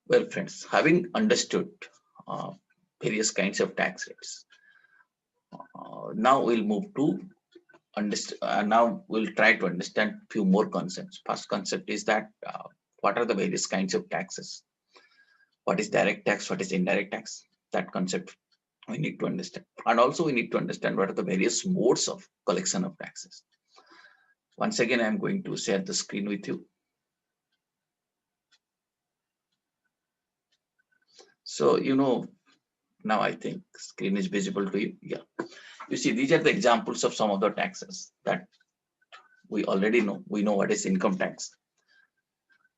Well, friends, having understood uh, various kinds of tax rates, now we'll move to now we'll try to understand few more concepts. First concept is that what are the various kinds of taxes? What is direct tax? What is indirect tax? That concept we need to understand, and also we need to understand what are the various modes of collection of taxes. Once again, I'm going to share the screen with you. So now I think screen is visible to you. Yeah, you see these are the examples of some of the taxes that we already know. We know what is income tax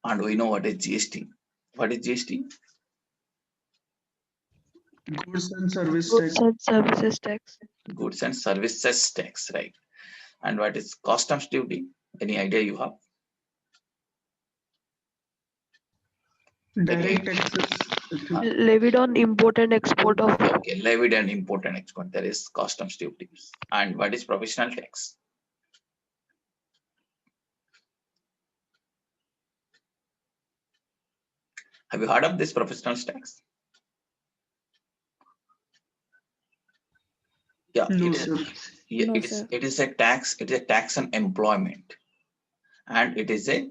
and we know what is GST. What is GST? Goods and service Goods tax. and services tax. Goods and services tax, right? And what is customs duty? Any idea you have? Direct Again, taxes. Levied on import and export of okay, levied and import and export. There is customs duties. And what is professional tax? Have you heard of this professional tax? Yeah, No, it is. sir. Yeah, no it is. sir. It is a tax. It is a tax on employment, and it is a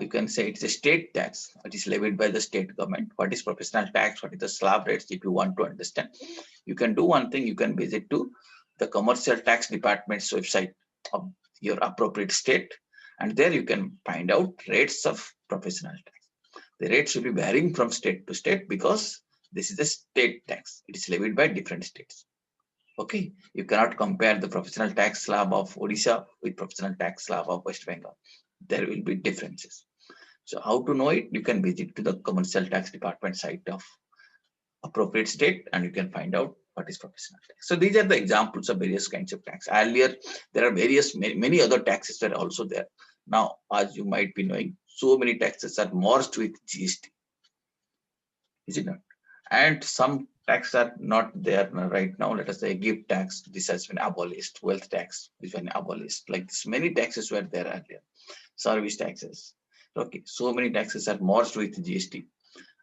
you can say it's a state tax. It is levied by the state government. What is professional tax? What is the slab rates? If you want to understand, you can do one thing. You can visit to the commercial tax department's website of your appropriate state, and there you can find out rates of professional tax. The rates will be varying from state to state because this is a state tax. It is levied by different states. Okay, you cannot compare the professional tax slab of Odisha with professional tax slab of West Bengal. There will be differences. So how to know it? You can visit to the commercial tax department site of appropriate state and you can find out what is professional tax. So these are the examples of various kinds of tax. Earlier, there are many other taxes that are also there. Now, as you might be knowing, so many taxes are merged with GST, is it not? And some tax are not there right now. Let us say gift tax, this has been abolished. Wealth tax is been abolished. Like this, many taxes were there earlier. Service taxes. Okay, so many taxes are merged with GST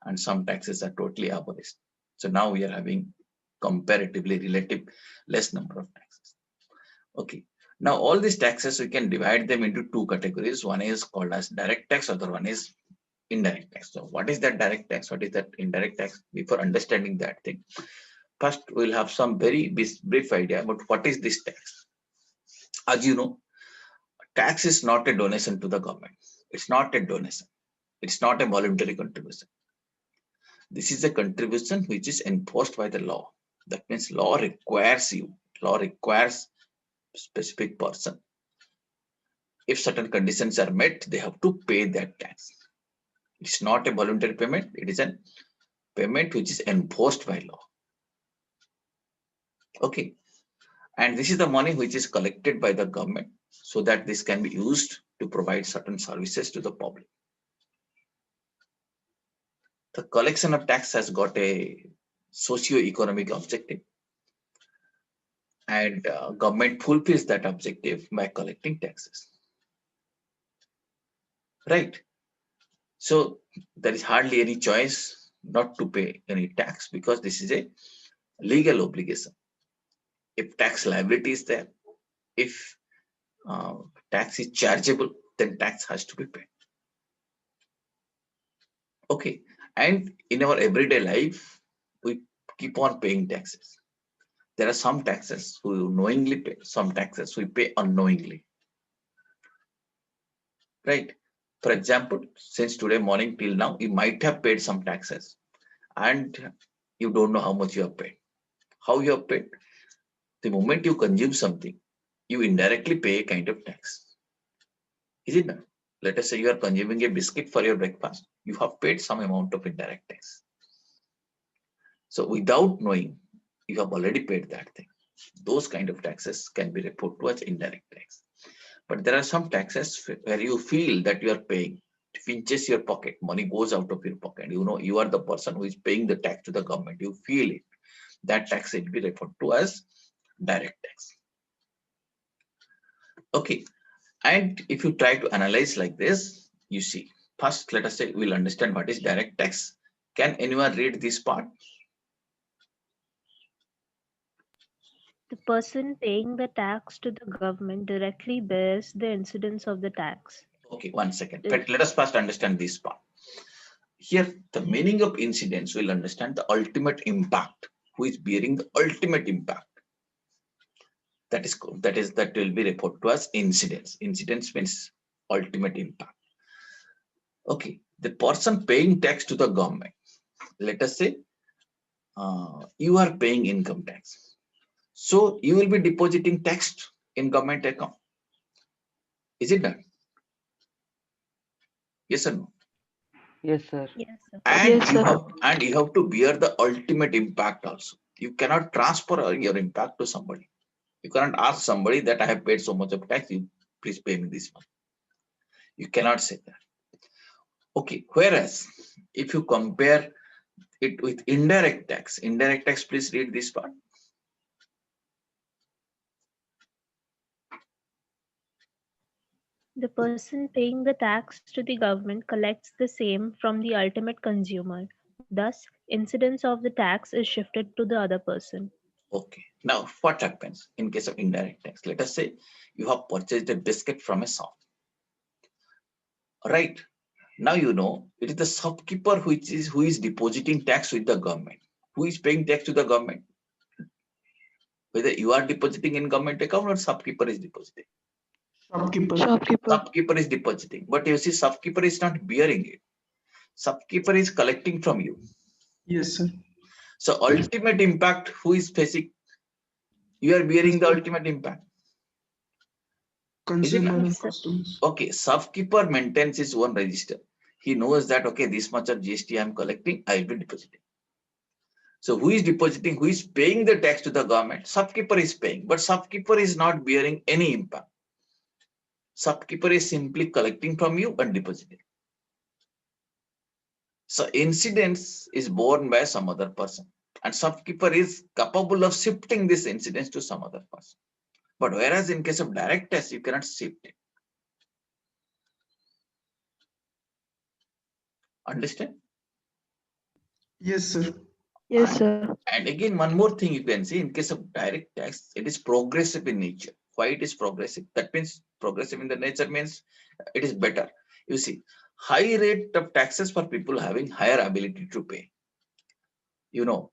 and some taxes are totally abolished. So now we are having comparatively relative less number of taxes. Okay. Now all these taxes we can divide them into two categories. One is called as direct tax, other one is indirect tax. So what is that direct tax? What is that indirect tax? Before understanding that thing, first we'll have some very brief idea about what is this tax. As you know, tax is not a donation to the government. It's not a donation. It's not a voluntary contribution. This is a contribution which is enforced by the law. That means law requires you. Law requires specific person. If certain conditions are met, they have to pay that tax. It's not a voluntary payment. It is a payment which is enforced by law. Okay. And this is the money which is collected by the government so that this can be used to provide certain services to the public. The collection of tax has got a socio-economic objective and government fulfills that objective by collecting taxes. Right. So there is hardly any choice not to pay any tax because this is a legal obligation. If tax liability is there, if uh, tax is chargeable, then tax has to be paid. Okay. And in our everyday life, we keep on paying taxes. There are some taxes we knowingly pay, some taxes we pay unknowingly. Right. For example, since today morning till now, you might have paid some taxes and you don't know how much you have paid. How you have paid? The moment you consume something, you indirectly pay a kind of tax. Is it not? Let us say you are consuming a biscuit for your breakfast. You have paid some amount of indirect tax. So without knowing, you have already paid that thing. Those kind of taxes can be referred to as indirect tax. But there are some taxes where you feel that you are paying. It pinches your pocket, money goes out of your pocket. You know you are the person who is paying the tax to the government. You feel it. That tax will be referred to as direct tax. Okay. And if you try to analyze like this, you see, first let us say we'll understand what is direct tax Can anyone read this part? The person paying the tax to the government directly bears the incidence of the tax. Okay, 1 second. If- Let us first understand this part. Here, the meaning of incidence will understand the ultimate impact. Who is bearing the ultimate impact? That will be referred to as incidence. Incidence means ultimate impact. Okay, the person paying tax to the government. Let us say you are paying income tax. So you will be depositing tax in government account. Is it done? Yes or no? Yes, sir. Yes, sir. And Yes, sir. you have to bear the ultimate impact also. You cannot transfer your impact to somebody. You cannot ask somebody that I have paid so much of tax, you please pay me this one. You cannot say that. Okay, whereas if you compare it with indirect tax, please read this part. The person paying the tax to the government collects the same from the ultimate consumer. Thus, incidence of the tax is shifted to the other person. Okay, now what happens in case of indirect tax? Let us say you have purchased a biscuit from a shop. Right. Now you know it is the shopkeeper who is depositing tax with the government. Who is paying tax to the government? Whether you are depositing in government account or shopkeeper is depositing. Shopkeeper. Shopkeeper. Shopkeeper is depositing, but you see, shopkeeper is not bearing it. Shopkeeper is collecting from you. Yes, sir. So ultimate impact, who is facing? You are bearing the ultimate impact. Consumer and Yes, sir. customers. Okay, shopkeeper maintains his own register. He knows that okay, this much of GST I am collecting, I will be depositing. So who is depositing? Who is paying the tax to the government? Shopkeeper is paying, but shopkeeper is not bearing any impact. Shopkeeper is simply collecting from you and depositing. So incidence is borne by some other person, and shopkeeper is capable of shifting this incidence to some other person. But whereas in case of direct tax, you cannot shift it. Understand? Yes, sir. Yes, sir. And again, one more thing you can see in case of direct tax, it is progressive in nature. Why it is progressive? That means progressive in the nature means it is better. You see, high rate of taxes for people having higher ability to pay. You know,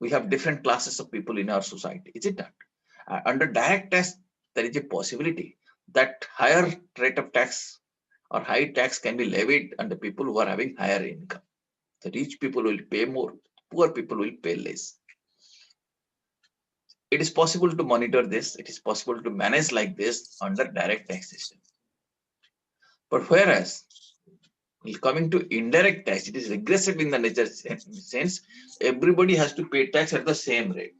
we have different classes of people in our society. Is it not? Under direct tax, there is a possibility that higher rate of tax or high tax can be levied on the people who are having higher income. The rich people will pay more, poor people will pay less. It is possible to monitor this. It is possible to manage like this under direct tax system. But whereas coming to indirect tax, it is regressive in the nature sense. Everybody has to pay tax at the same rate.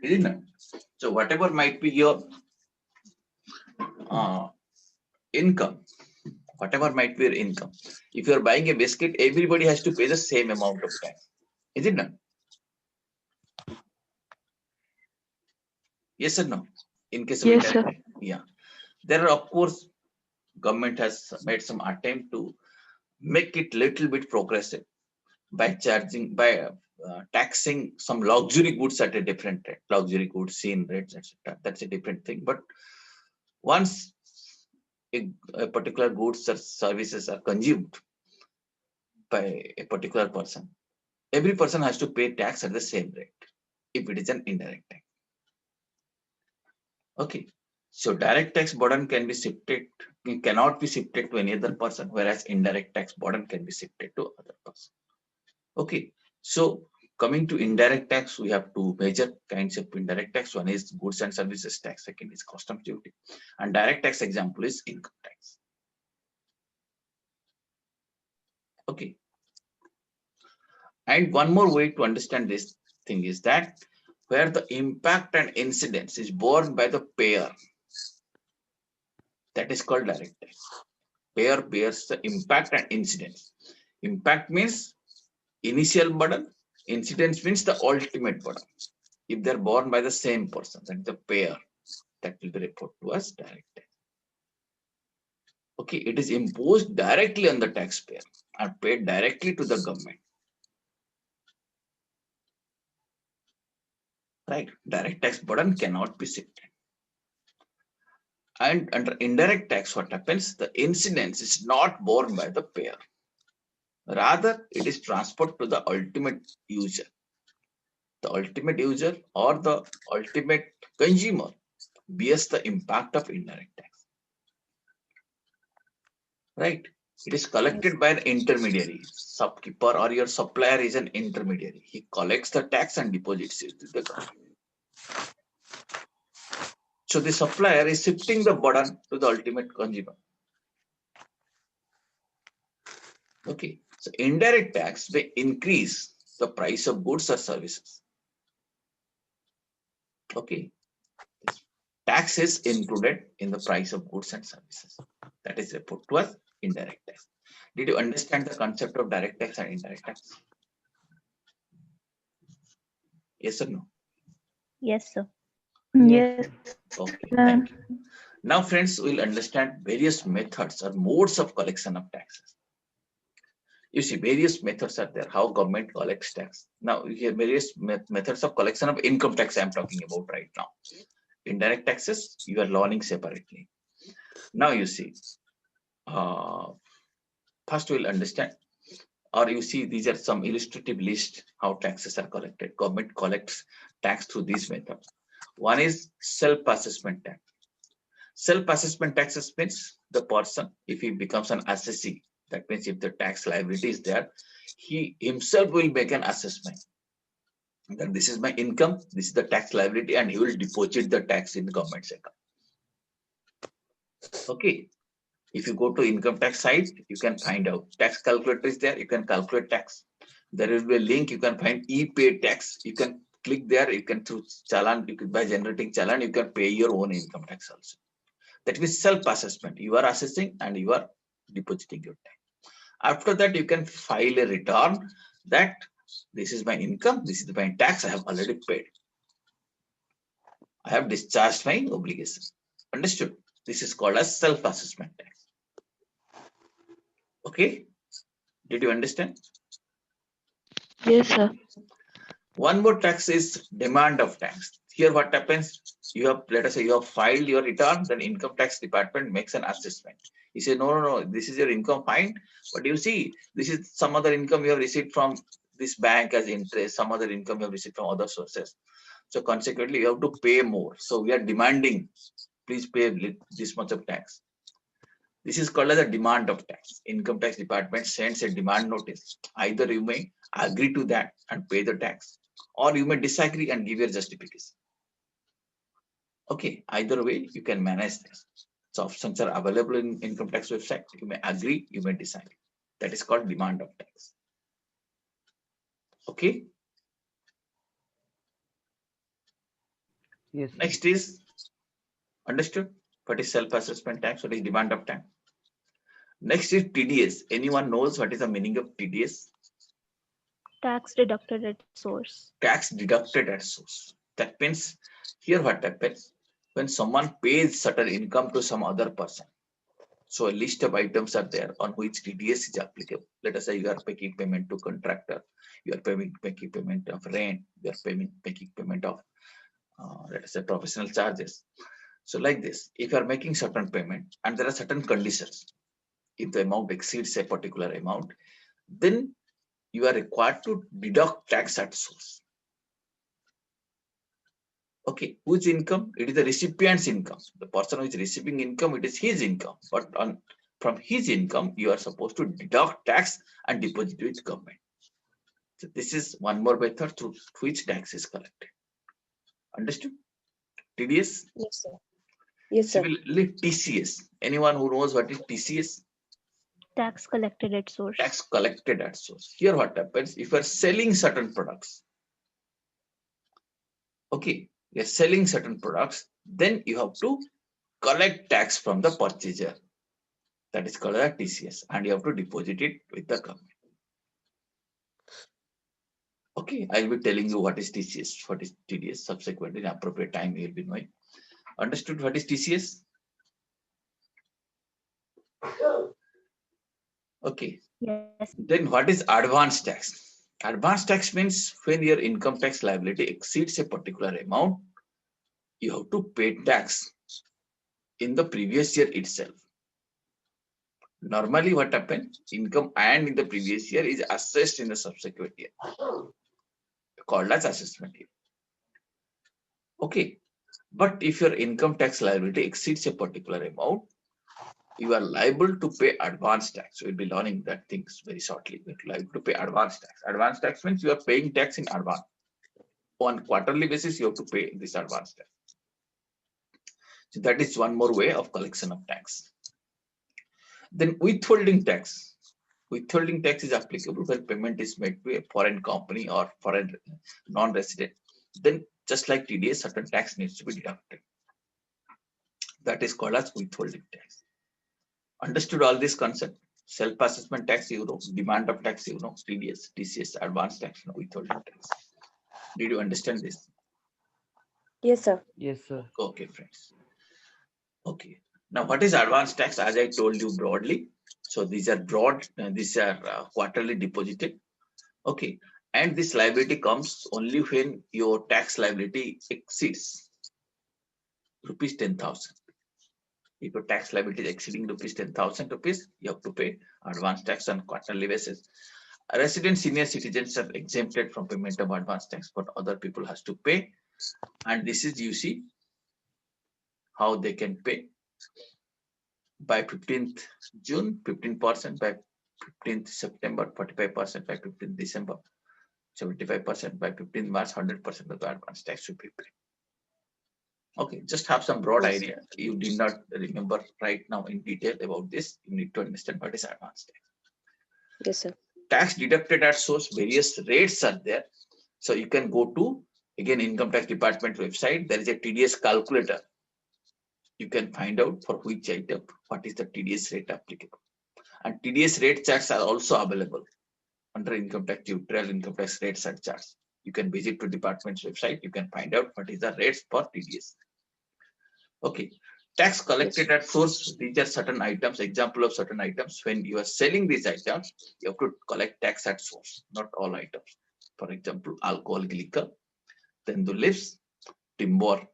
Isn't it? So whatever might be your income, whatever might be your income, if you are buying a biscuit, everybody has to pay the same amount of tax. Is it not? Yes or no? In case of Yes, indirect sir. tax, yeah. There are, of course, government has made some attempt to make it little bit progressive by taxing some luxury goods at a different rate, luxury goods, scene rates, etc. That's a different thing. But once a particular goods or services are consumed by a particular person, every person has to pay tax at the same rate if it is an indirect tax. Okay. So direct tax burden can be shifted, cannot be shifted to any other person, whereas indirect tax burden can be shifted to other person. Okay. So coming to indirect tax, we have two major kinds of indirect tax. One is goods and services tax, second is customs duty. And direct tax example is income tax. Okay. And one more way to understand this thing is that where the impact and incidence is borne by the payer, that is called direct tax. Payer bears the impact and incidence. Impact means initial burden, incidence means the ultimate burden. If they're borne by the same person, that is the payer, that will be referred to as direct tax. Okay, it is imposed directly on the taxpayer and paid directly to the government. Right? Direct tax burden cannot be shifted. And under indirect tax, what happens? The incidence is not borne by the payer. Rather, it is transferred to the ultimate user. The ultimate user or the ultimate consumer bears the impact of indirect tax. Right? It is collected by an intermediary. Shopkeeper or your supplier is an intermediary. He collects the tax and deposits it to the government. So the supplier is shifting the burden to the ultimate consumer. Okay. So indirect tax may increase the price of goods or services. Okay. Tax is included in the price of goods and services. That is referred to as indirect tax. Did you understand the concept of direct tax and indirect tax? Yes or no? Yes, sir. Yes. Okay, thank you. Now, friends, we'll understand various methods or modes of collection of taxes. You see, various methods are there, how government collects tax. Now, here various methods of collection of income tax I'm talking about right now. Indirect taxes, you are learning separately. Now, you see, first we'll understand, or you see, these are some illustrative list how taxes are collected. Government collects tax through these methods. One is self-assessment tax. Self-assessment taxes means the person, if he becomes an assessee, that means if the tax liability is there, he himself will make an assessment that this is my income, this is the tax liability, and he will deposit the tax in the government's account. Okay. If you go to income tax site, you can find out tax calculator is there. You can calculate tax. There will be a link. You can find e-pay tax. You can click there. You can through challan. You can by generating challan. You can pay your own income tax also. That is self-assessment. You are assessing and you are depositing your tax. After that, you can file a return that this is my income, this is my tax I have already paid. I have discharged my obligation. Understood? This is called as self-assessment tax. Okay? Did you understand? Yes, sir. One more tax is demand of tax. Here what happens, you have, let us say you have filed your return, then income tax department makes an assessment. He says, no, this is your income fine, but you see, this is some other income you have received from this bank as interest, some other income you have received from other sources. So consequently, you have to pay more. So we are demanding, please pay this much of tax. This is called as a demand of tax. Income tax department sends a demand notice. Either you may agree to that and pay the tax, or you may disagree and give your justification. Okay, either way you can manage this. So options are available in income tax website. You may agree, you may disagree. That is called demand of tax. Okay. Yes. Next is understood. What is self-assessment tax? What is demand of tax? Next is TDS. Anyone knows what is the meaning of TDS? Tax deducted at source. Tax deducted at source. That means here what happens when someone pays certain income to some other person. So a list of items are there on which TDS is applicable. Let us say you are making payment to contractor, you are making payment of rent, you are making payment of let us say professional charges. So like this, if you are making certain payment and there are certain conditions, if the amount exceeds a particular amount, then you are required to deduct tax at source. Okay, whose income? It is the recipient's income. The person who is receiving income, it is his income. But from his income, you are supposed to deduct tax and deposit with government. So this is one more method through which tax is collected. Understood? TDS? Yes, sir. Yes, sir. Similarly, TCS. Anyone who knows what is TCS? Tax collected at source. Tax collected at source. Here what happens, if you are selling certain products, okay, you are selling certain products, then you have to collect tax from the purchaser. That is called as TCS, and you have to deposit it with the government. Okay, I'll be telling you what is TCS, what is TDS. Subsequently, in appropriate time, you will be knowing. Understood what is TCS? Okay. Yes. Then what is advance tax? Advance tax means when your income tax liability exceeds a particular amount, you have to pay tax in the previous year itself. Normally what happens, income and in the previous year is assessed in the subsequent year, called as assessment year. Okay. But if your income tax liability exceeds a particular amount, you are liable to pay advance tax. We'll be learning that things very shortly. You're liable to pay advance tax. Advance tax means you are paying tax in advance. On quarterly basis, you have to pay this advance tax. So that is one more way of collection of tax. Then withholding tax. Withholding tax is applicable when payment is made to a foreign company or foreign non-resident. Then just like TDS, certain tax needs to be deducted. That is called as withholding tax. Understood all this concept? Self-assessment tax, you know, demand of tax, you know, TDS, TCS, advance tax, you know, withholding tax. Did you understand this? Yes, sir. Yes, sir. Okay, friends. Okay. Now, what is advance tax? As I told you broadly. So these are broad, these are quarterly deposited. Okay. And this liability comes only when your tax liability exceeds rupees 10,000. If your tax liability is exceeding rupees 10,000 rupees, you have to pay advance tax on quarterly basis. Resident senior citizens are exempted from payment of advance tax, but other people has to pay. And this is, you see, how they can pay. By 15th June, 15%, by 15th September, 45%, by 15th December, 75%, by 15th March, 100% of the advance tax should be paid. Okay, just have some broad Yes. idea. You did not remember right now in detail about this. You need to understand what is advance tax. Yes, sir. Tax deducted at source, various rates are there. So you can go to, again, Income Tax Department website. There is a TDS calculator. You can find out for which item, what is the TDS rate applicable. And TDS rate charts are also available under income tax tutorial, income tax rate charts. You can visit to department's website. You can find out what is the rates for TDS. Okay. Tax collected at source, these are certain items, example of certain items. When you are selling these items, you have to collect tax at source, not all items. For example, alcohol, liquor, then the leaves, timber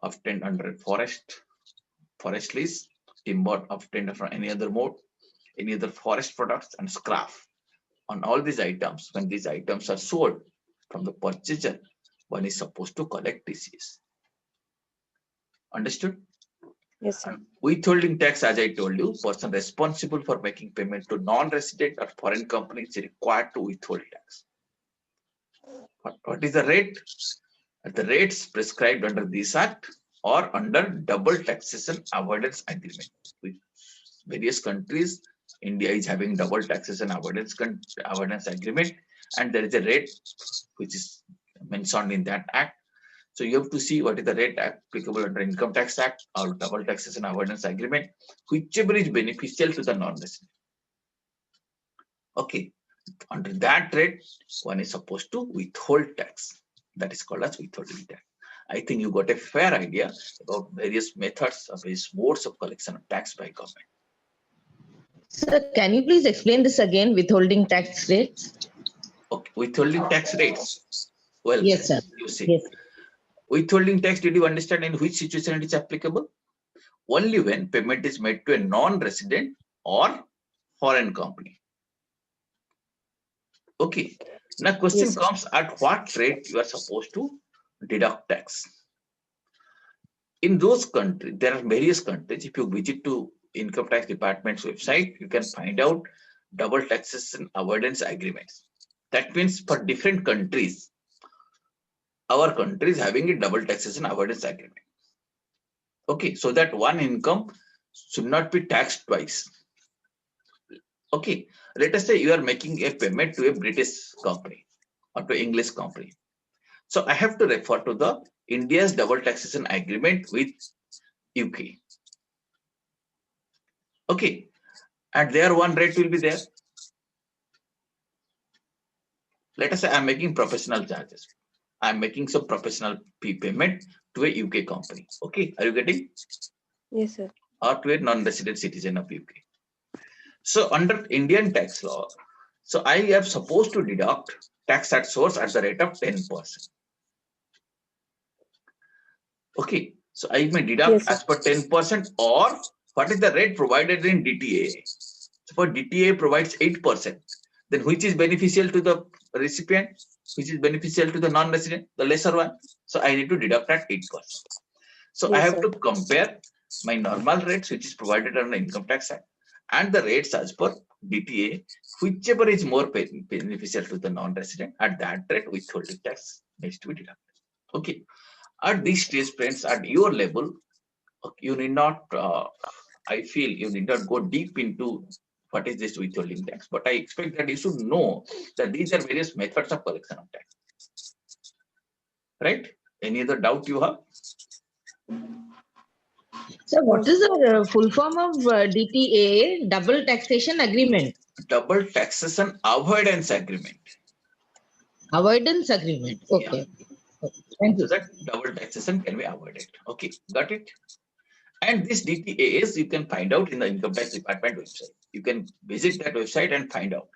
obtained under forest lease, timber obtained from any other mode, any other forest products, and scrap. On all these items, when these items are sold from the purchaser, one is supposed to collect TCS. Understood? Yes, sir. And withholding tax, as I told you, person responsible for making payment to non-resident or foreign companies is required to withhold tax. What is the rate? The rates prescribed under this act or under double taxation avoidance agreement with various countries. India is having double taxation avoidance agreement, and there is a rate which is mentioned in that act. So you have to see what is the rate applicable under Income Tax Act or double taxation avoidance agreement, whichever is beneficial to the non-resident. Okay, under that rate, one is supposed to withhold tax. That is called as withholding tax. I think you got a fair idea about various methods of various modes of collection of tax by government. Sir, can you please explain this again, withholding tax rates? Okay, withholding tax rates. Well, Yes, sir. you see, Yes. withholding tax, did you understand in which situation it is applicable? Only when payment is made to a non-resident or foreign company. Okay. Now question Yes, sir. comes, at what rate you are supposed to deduct tax? In those countries, there are various countries. If you visit to Income Tax Department's website, you can find out double taxation avoidance agreements. That means for different countries, our country is having a double taxation avoidance agreement. Okay, so that one income should not be taxed twice. Okay, let us say you are making a payment to a British company or to English company. So I have to refer to the India's double taxation agreement with UK. Okay, and there one rate will be there. Let us say I'm making professional charges. I'm making some professional fee payment to a UK company. Okay, are you getting? Yes, sir. Or to a non-resident citizen of UK. So under Indian tax law, so I am supposed to deduct tax at source at the rate of 10%. Okay, so I may deduct Yes, sir. as per 10%, or what is the rate provided in DTA? So for DTA provides 8%. Then which is beneficial to the recipient? Which is beneficial to the non-resident? The lesser one. So I need to deduct at 8%. So I Yes, have sir. to compare my normal rates, which is provided under Income Tax Act, and the rates as per DTA, whichever is more beneficial to the non-resident. At that rate, withholding tax needs to be deducted. Okay. At this stage, friends, at your level, you need not, I feel you need not go deep into what is this withholding tax, but I expect that you should know that these are various methods of collection of tax. Right? Any other doubt you have? So what is the full form of DTA, double taxation agreement? Double taxation avoidance agreement. Avoidance agreement. Okay. Thank So you. that double taxation can be avoided. Okay, got it? And this DTAs you can find out in the Income Tax Department website. You can visit that website and find out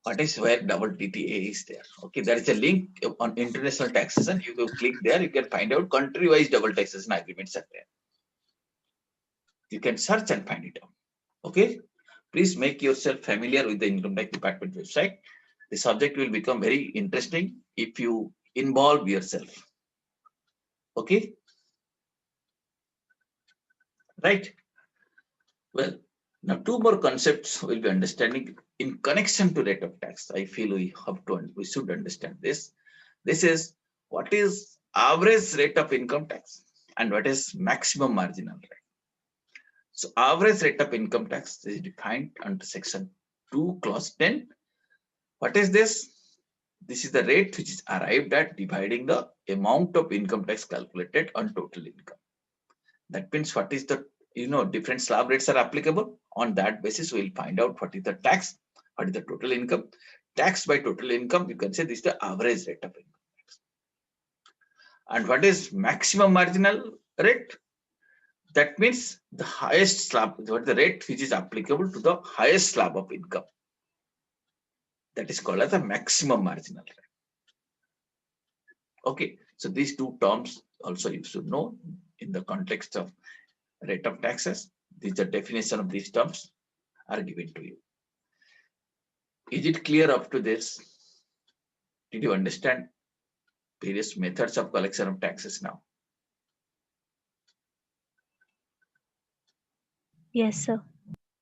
what is where double DTA is there. Okay, there is a link on international taxation. You go click there, you can find out country-wise double taxation agreements are there. You can search and find it out. Okay, please make yourself familiar with the Income Tax Department website. The subject will become very interesting if you involve yourself. Okay, right? Well, now two more concepts we'll be understanding in connection to rate of tax. I feel we should understand this. This is what is average rate of income tax and what is maximum marginal rate. So average rate of income tax is defined under section 2 clause 10. What is this? This is the rate which is arrived at dividing the amount of income tax calculated on total income. That means what is the, different slab rates are applicable. On that basis, we'll find out what is the tax, what is the total income. Tax by total income, you can say this is the average rate of income tax. And what is maximum marginal rate? That means the highest slab, what is the rate which is applicable to the highest slab of income. That is called as the maximum marginal rate. Okay, so these two terms also you should know in the context of rate of taxes. These are definition of these terms are given to you. Is it clear up to this? Did you understand various methods of collection of taxes now? Yes, sir.